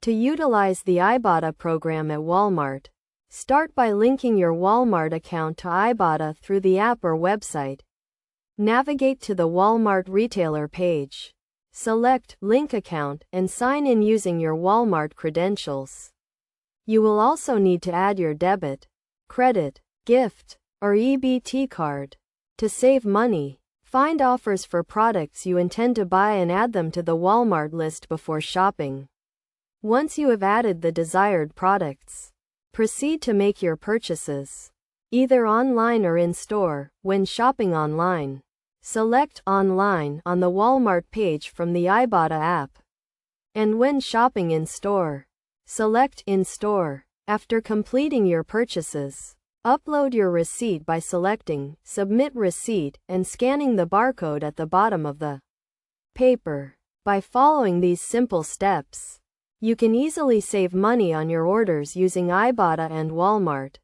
To utilize the Ibotta program at Walmart, start by linking your Walmart account to Ibotta through the app or website. Navigate to the Walmart retailer page. Select Link Account and sign in using your Walmart credentials. You will also need to add your debit, credit, gift, or EBT card. To save money, find offers for products you intend to buy and add them to the Walmart list before shopping. Once you have added the desired products, proceed to make your purchases, either online or in store. When shopping online, select Online on the Walmart page from the Ibotta app. And when shopping in store, select In Store. After completing your purchases, upload your receipt by selecting Submit Receipt and scanning the barcode at the bottom of the paper. By following these simple steps, you can easily save money on your orders using Ibotta and Walmart.